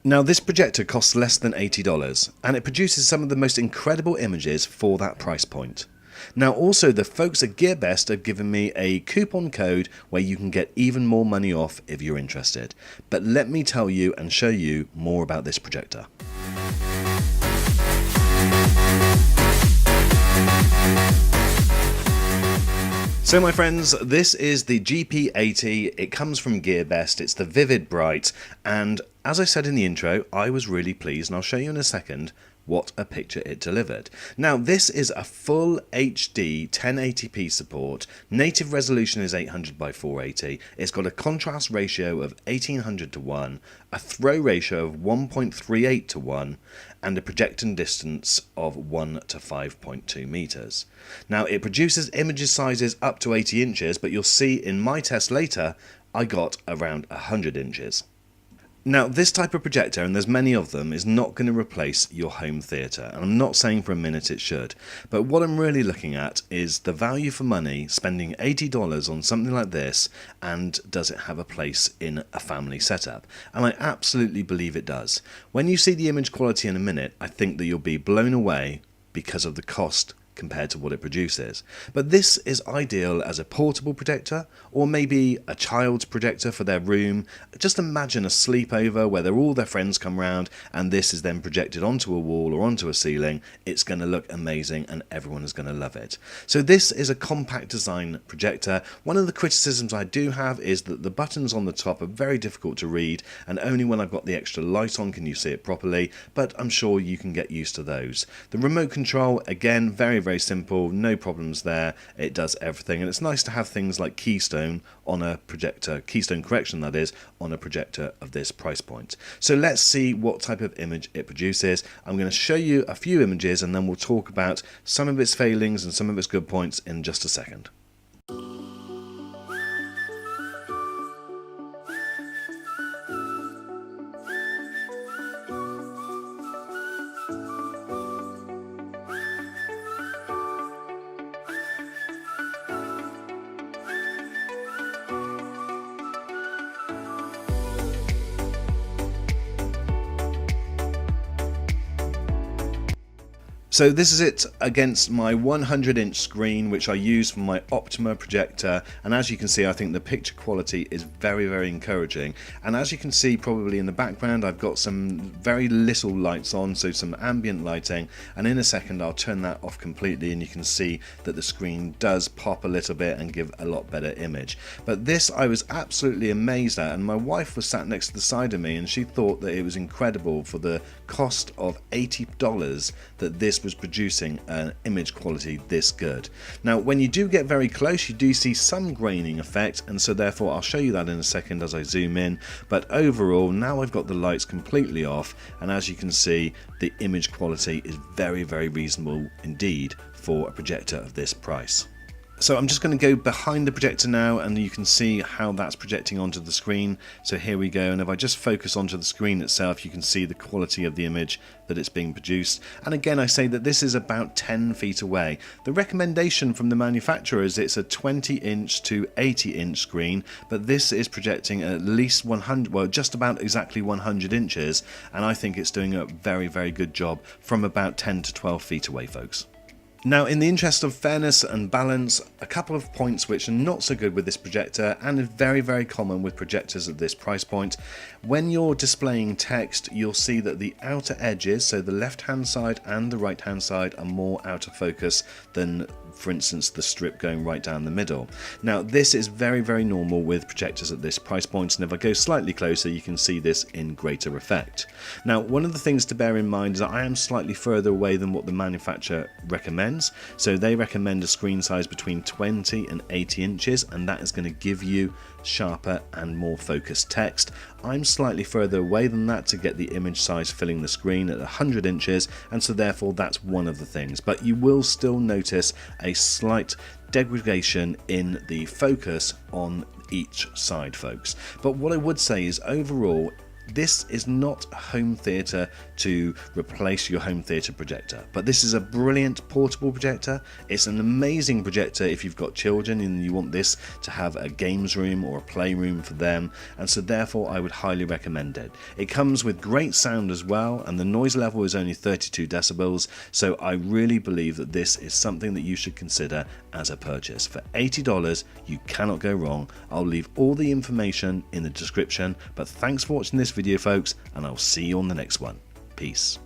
Now this projector costs less than $80 and it produces some of the most incredible images for that price point. Now also the folks at GearBest have given me a coupon code where you can get even more money off if you're interested. But let me tell you and show you more about this projector. So my friends, this is the GP80, it comes from GearBest, it's the VIVIBRIGHT, and as I said in the intro, I was really pleased, and I'll show you in a second what a picture it delivered. Now this is a full HD 1080p support, native resolution is 800 by 480, it's got a contrast ratio of 1800 to 1, a throw ratio of 1.38 to 1, and a projecting distance of 1 to 5.2 meters. Now it produces images sizes up to 80 inches, but you'll see in my test later, I got around 100 inches. Now this type of projector, and there's many of them, is not going to replace your home theatre, and I'm not saying for a minute it should, but what I'm really looking at is the value for money, spending $80 on something like this, and does it have a place in a family setup? And I absolutely believe it does. When you see the image quality in a minute, I think that you'll be blown away because of the cost compared to what it produces. But this is ideal as a portable projector, or maybe a child's projector for their room. Just imagine a sleepover where all their friends come round and this is then projected onto a wall or onto a ceiling. It's going to look amazing and everyone is going to love it. So this is a compact design projector. One of the criticisms I do have is that the buttons on the top are very difficult to read, and only when I've got the extra light on can you see it properly, but I'm sure you can get used to those. The remote control, again, very simple, no problems there, it does everything, and it's nice to have things like keystone on a projector, keystone correction that is, on a projector of this price point. So let's see what type of image it produces. I'm going to show you a few images and then we'll talk about some of its failings and some of its good points in just a second. So this is it against my 100-inch screen, which I use for my Optima projector, and as you can see, I think the picture quality is very encouraging. And as you can see probably in the background, I've got some very little lights on, so some ambient lighting, and in a second I'll turn that off completely and you can see that the screen does pop a little bit and give a lot better image. But this I was absolutely amazed at, and my wife was sat next to the side of me and she thought that it was incredible for the cost of $80 that this was producing an image quality this good. Now when you do get very close, you do see some graining effect, and so therefore I'll show you that in a second as I zoom in, but overall now I've got the lights completely off, and as you can see the image quality is very reasonable indeed for a projector of this price. So I'm just going to go behind the projector now and you can see how that's projecting onto the screen. So here we go, and if I just focus onto the screen itself, you can see the quality of the image that it's being produced. And again, I say that this is about 10 feet away. The recommendation from the manufacturer is it's a 20-inch to 80-inch screen, but this is projecting at least 100, well, just about exactly 100 inches, and I think it's doing a very good job from about 10 to 12 feet away, folks. Now, in the interest of fairness and balance, a couple of points which are not so good with this projector and is very common with projectors at this price point. When you're displaying text, you'll see that the outer edges, so the left hand side and the right hand side, are more out of focus than, for instance, the strip going right down the middle. Now this is very normal with projectors at this price point, and if I go slightly closer you can see this in greater effect. Now one of the things to bear in mind is that I am slightly further away than what the manufacturer recommends. So they recommend a screen size between 20 and 80 inches, and that is going to give you sharper and more focused text. I'm slightly further away than that to get the image size filling the screen at 100 inches, and so therefore that's one of the things, but you will still notice a slight degradation in the focus on each side, folks. But what I would say is overall This is not a home theatre to replace your home theatre projector, but this is a brilliant portable projector. It's an amazing projector if you've got children and you want this to have a games room or a playroom for them, and so therefore I would highly recommend it. It comes with great sound as well, and the noise level is only 32 decibels, so I really believe that this is something that you should consider as a purchase. For $80, you cannot go wrong. I'll leave all the information in the description, but thanks for watching this video, folks, and I'll see you on the next one. Peace.